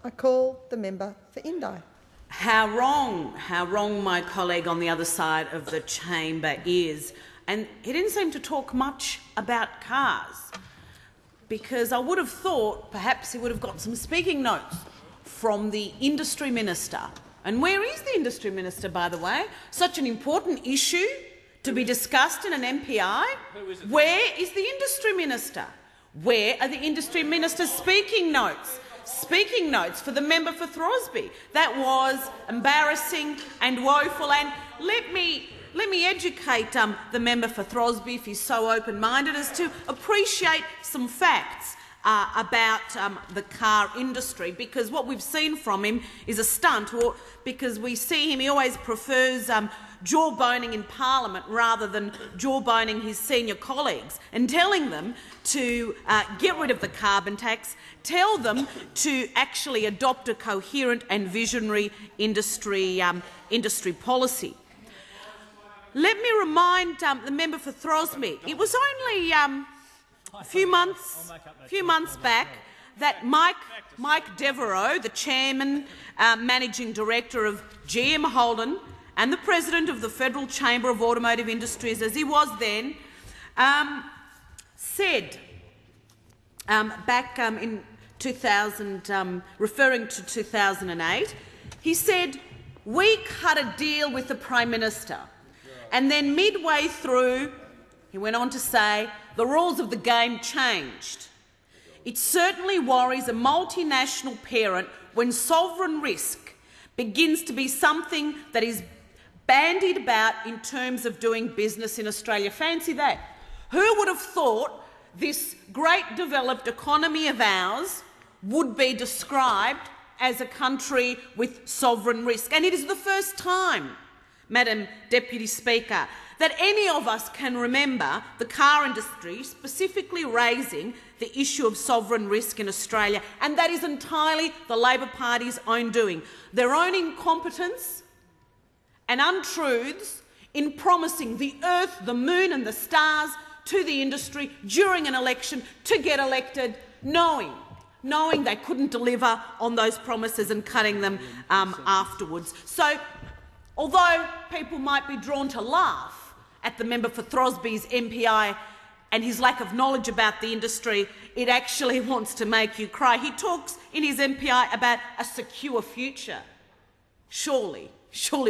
I call the member for Indi. How wrong my colleague on the other side of the chamber is. And he didn't seem to talk much about cars, because I would have thought perhaps he would have got some speaking notes from the Industry Minister. And where is the Industry Minister, by the way? Such an important issue to be discussed in an MPI. Where is the Industry Minister? Where are the Industry Minister's speaking notes? Speaking notes for the member for Throsby. That was embarrassing and woeful. And let me educate the member for Throsby, if he's so open-minded as to appreciate some facts about the car industry, because what we've seen from him is a stunt, because we see him, he always prefers jawboning in Parliament rather than jawboning his senior colleagues and telling them to get rid of the carbon tax, tell them to actually adopt a coherent and visionary industry policy. Let me remind the member for Throsby, it was only a few months back that Mike Devereaux, the chairman, managing director of GM Holden and the president of the Federal Chamber of Automotive Industries, as he was then, said back in 2000, referring to 2008, he said, "We cut a deal with the Prime Minister." And then midway through, he went on to say, the rules of the game changed. It certainly worries a multinational parent when sovereign risk begins to be something that is bandied about in terms of doing business in Australia. Fancy that. Who would have thought this great developed economy of ours would be described as a country with sovereign risk? And it is the first time, Madam Deputy Speaker, that any of us can remember the car industry specifically raising the issue of sovereign risk in Australia, and that is entirely the Labor Party's own doing. Their own incompetence and untruths in promising the earth, the moon and the stars to the industry during an election to get elected, knowing they couldn't deliver on those promises and cutting them afterwards. So, although people might be drawn to laugh at the member for Throsby's MPI and his lack of knowledge about the industry, it actually wants to make you cry. He talks in his MPI about a secure future. Surely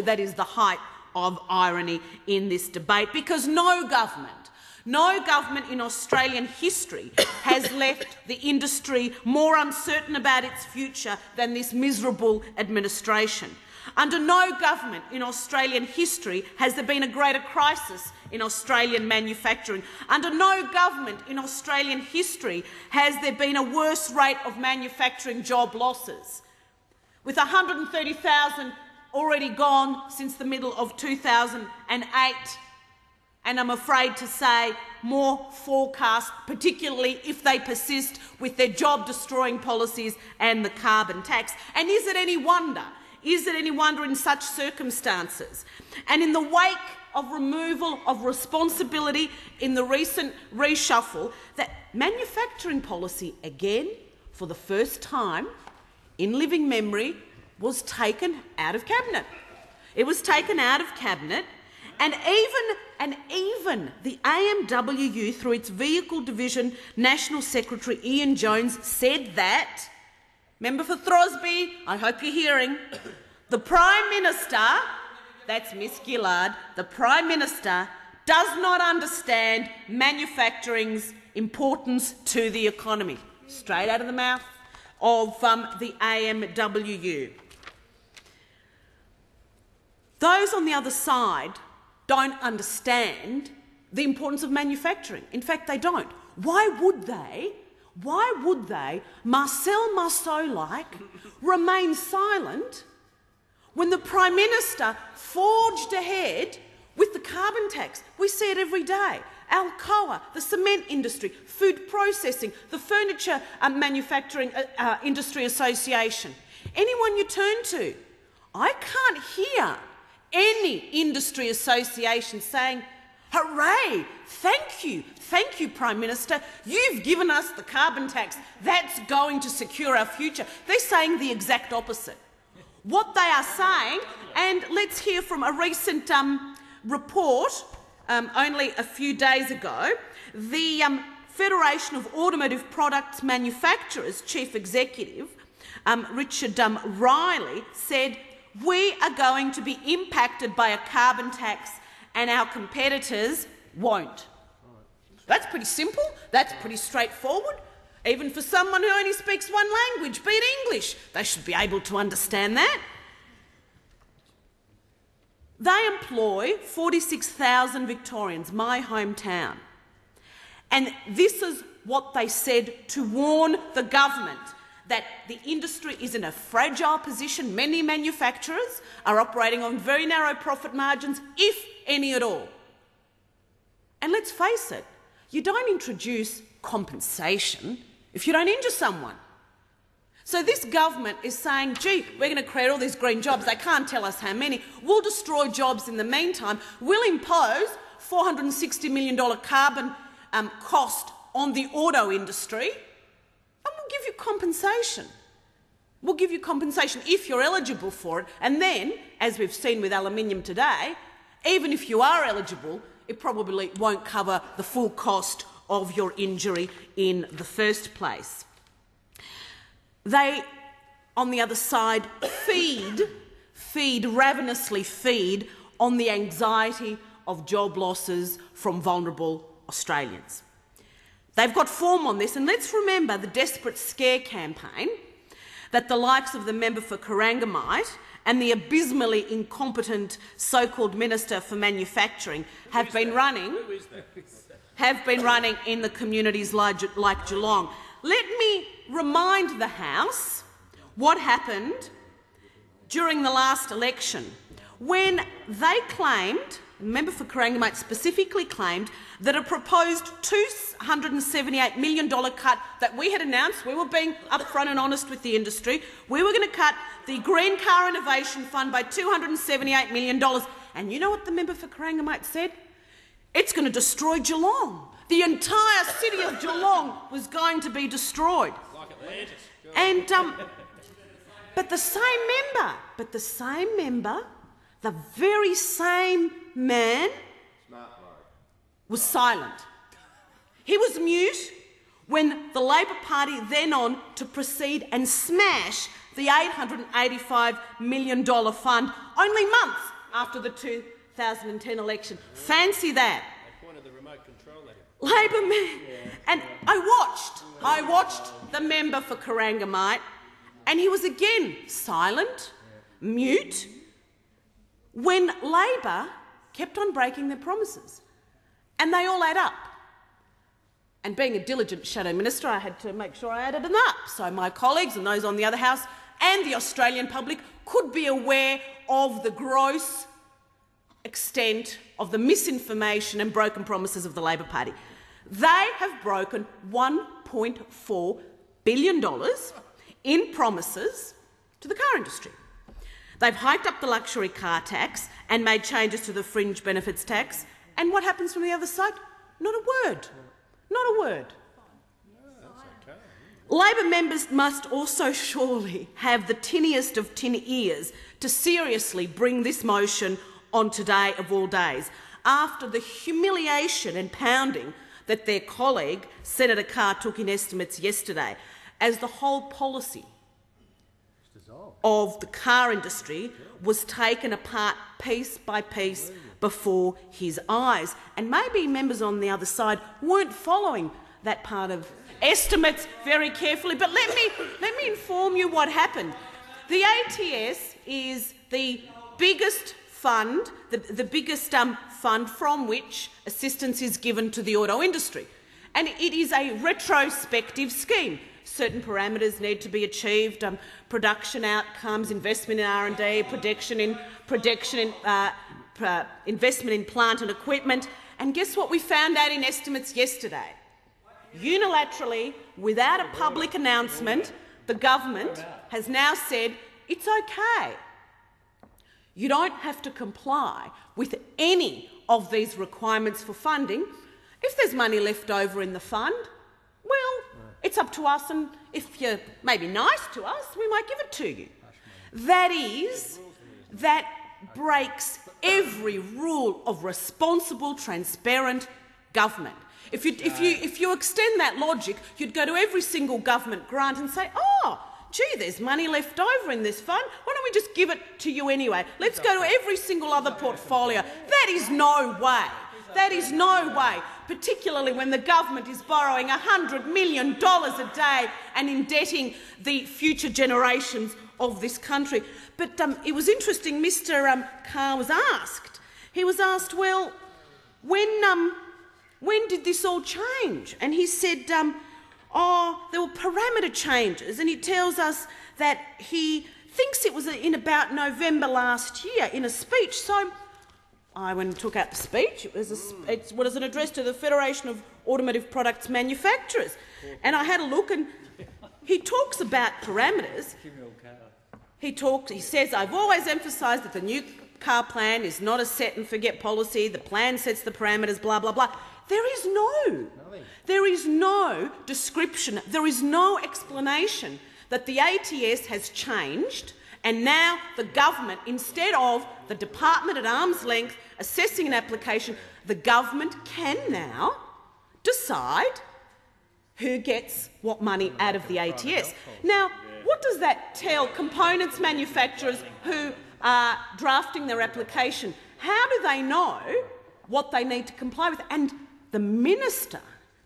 that is the height of irony in this debate, because no government in Australian history has left the industry more uncertain about its future than this miserable administration. Under no government in Australian history has there been a greater crisis in Australian manufacturing. Under no government in Australian history has there been a worse rate of manufacturing job losses. With 130,000 already gone since the middle of 2008, and I'm afraid to say more forecast, particularly if they persist with their job-destroying policies and the carbon tax. And is it any wonder in such circumstances, and in the wake of removal of responsibility in the recent reshuffle, that manufacturing policy, again, for the first time in living memory, was taken out of Cabinet? It was taken out of Cabinet, and even the AMWU, through its Vehicle Division National Secretary Ian Jones, said that, member for Throsby, I hope you're hearing, the Prime Minister, that's Miss Gillard, the Prime Minister does not understand manufacturing's importance to the economy. Straight out of the mouth of the AMWU. Those on the other side don't understand the importance of manufacturing. In fact, they don't. Why would they, Marcel Marceau-like, remain silent when the Prime Minister forged ahead with the carbon tax? We see it every day. Alcoa, the cement industry, food processing, the furniture manufacturing industry association. Anyone you turn to, I can't hear any industry association saying, Hooray! Thank you, Prime Minister. You've given us the carbon tax. That's going to secure our future. They're saying the exact opposite. What they are saying, and let's hear from a recent report only a few days ago, the Federation of Automotive Products Manufacturers Chief Executive, Richard Riley, said, "We are going to be impacted by a carbon tax and our competitors won't." That's pretty simple. That's pretty straightforward. Even for someone who only speaks one language, be it English, they should be able to understand that. They employ 46,000 Victorians, my hometown. And this is what they said to warn the government, that the industry is in a fragile position. Many manufacturers are operating on very narrow profit margins, if any at all. And let's face it, you don't introduce compensation if you don't injure someone. So this government is saying, gee, we're going to create all these green jobs. They can't tell us how many. We'll destroy jobs in the meantime. We'll impose $460 million carbon cost on the auto industry, and we'll give you compensation. We'll give you compensation if you're eligible for it. And then, as we've seen with aluminium today, even if you are eligible, it probably won't cover the full cost of your injury in the first place. They, on the other side, ravenously feed on the anxiety of job losses from vulnerable Australians. They've got form on this, and let's remember the desperate scare campaign that the likes of the member for Corangamite and the abysmally incompetent so-called Minister for Manufacturing have been running in the communities like Geelong. Let me remind the House what happened during the last election when they claimed, the member for Corangamite specifically claimed, that a proposed $278 million cut that we had announced, we were being upfront and honest with the industry, we were going to cut the Green Car Innovation Fund by $278 million. And you know what the member for Corangamite said? It's going to destroy Geelong. The entire city of Geelong was going to be destroyed. Like Atlantis. And, but the same member, the very same man, was silent. He was mute when the Labor Party then on to proceed and smash the $885 million fund only months after the 2010 election. Fancy that. They pointed the remote control at him. Labor man. And I watched the member for Corangamite, and he was again silent, mute, when Labor kept on breaking their promises. And they all add up. And being a diligent shadow minister, I had to make sure I added them up so my colleagues and those on the other house and the Australian public could be aware of the gross extent of the misinformation and broken promises of the Labor Party. They have broken $1.4 billion in promises to the car industry. They've hiked up the luxury car tax and made changes to the fringe benefits tax. And what happens from the other side? Not a word. Not a word. Labor members must also surely have the tinniest of tin ears to seriously bring this motion on today of all days, after the humiliation and pounding that their colleague, Senator Carr, took in estimates yesterday, as the whole policy of the car industry was taken apart piece by piece before his eyes. And maybe members on the other side weren't following that part of estimates very carefully, but let me inform you what happened. The ATS is the biggest fund, the biggest fund from which assistance is given to the auto industry, and it is a retrospective scheme. Certain parameters need to be achieved: production outcomes, investment in R&D, investment in plant and equipment. And guess what we found out in estimates yesterday? Unilaterally, without a public announcement, the government has now said it's okay. You don't have to comply with any of these requirements for funding, if there's money left over in the fund, well, it's up to us, and if you're maybe nice to us, we might give it to you. That breaks every rule of responsible, transparent government. If you extend that logic, you'd go to every single government grant and say, oh, gee, there's money left over in this fund, why don't we just give it to you anyway? Let's go to every single other portfolio. That is no way. That is no way, particularly when the government is borrowing $100 million a day and indebting the future generations of this country. But it was interesting, Mr Carr was asked. He was asked, well, when did this all change? And he said, oh, there were parameter changes, and he tells us that he thinks it was in about November last year in a speech. So I went and took out the speech. It was an address to the Federation of Automotive Products Manufacturers. And I had a look, and he talks about parameters. He says, I've always emphasised that the new car plan is not a set-and-forget policy. The plan sets the parameters, blah, blah, blah. There is no description, there is no explanation that the ATS has changed, and now the government, instead of the department at arm's length assessing an application, the government can now decide who gets what money out of the ATS. Now, what does that tell components manufacturers who are drafting their application? How do they know what they need to comply with? And the minister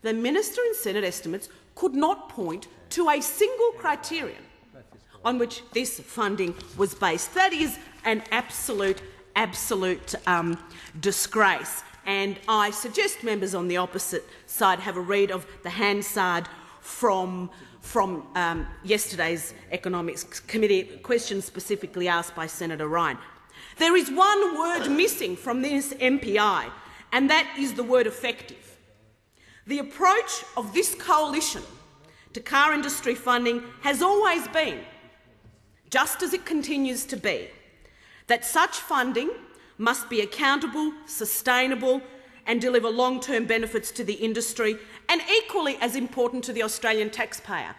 in Senate estimates could not point to a single criterion on which this funding was based. That is an absolute disgrace. And I suggest members on the opposite side have a read of the Hansard from yesterday's Economics Committee question specifically asked by Senator Ryan. There is one word missing from this MPI, and that is the word effective. The approach of this coalition to car industry funding has always been, just as it continues to be, that such funding must be accountable, sustainable and deliver long-term benefits to the industry, and equally as important to the Australian taxpayer.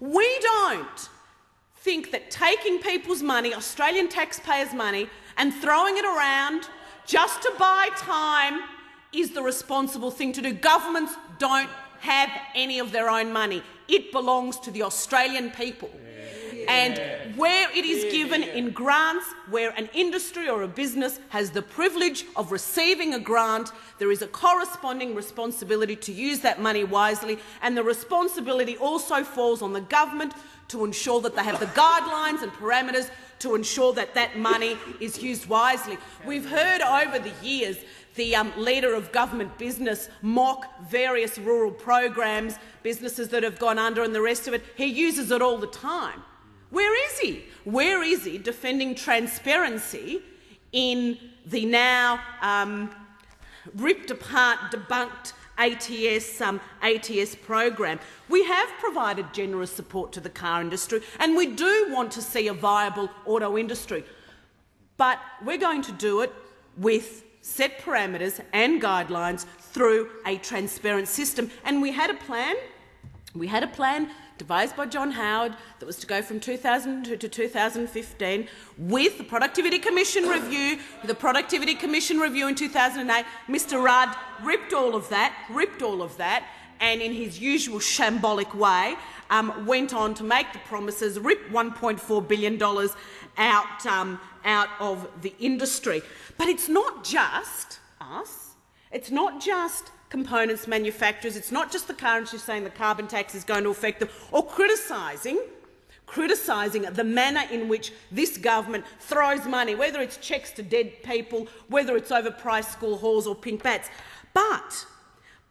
We don't think that taking people's money, Australian taxpayers' money, and throwing it around just to buy time is the responsible thing to do. Governments don't have any of their own money. It belongs to the Australian people. And where it is given in grants, where an industry or a business has the privilege of receiving a grant, there is a corresponding responsibility to use that money wisely, and the responsibility also falls on the government to ensure that they have the guidelines and parameters to ensure that that money is used wisely. We've heard over the years the Leader of Government Business mock various rural programs, businesses that have gone under and the rest of it. He uses it all the time. Where is he? Where is he defending transparency in the now ripped apart, debunked ATS program? We have provided generous support to the car industry, and we do want to see a viable auto industry. But we're going to do it with set parameters and guidelines through a transparent system. And we had a plan devised by John Howard that was to go from 2002 to 2015 with the Productivity Commission review. The Productivity Commission review in 2008, Mr Rudd ripped all of that, and in his usual shambolic way went on to make the promises, ripped $1.4 billion out of the industry. But it's not just us. It's not just components manufacturers. It's not just the car industry saying the carbon tax is going to affect them, or criticising the manner in which this government throws money, whether it's cheques to dead people, whether it's overpriced school halls or pink bats.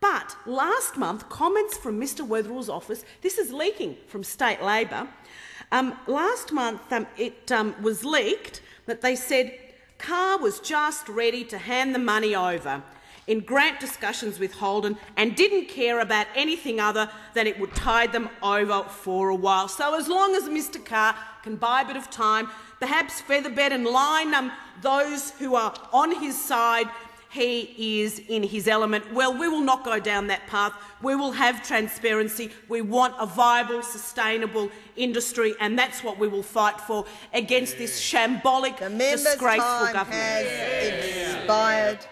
But last month, comments from Mr Weatherall's office, this is leaking from State Labor, last month it was leaked that they said Carr was just ready to hand the money over in grant discussions with Holden and didn't care about anything other than it would tide them over for a while. So as long as Mr Carr can buy a bit of time, perhaps feather bed and line those who are on his side, he is in his element. Well, we will not go down that path. We will have transparency. We want a viable, sustainable industry, and that's what we will fight for against this shambolic, disgraceful government. The member's time has expired.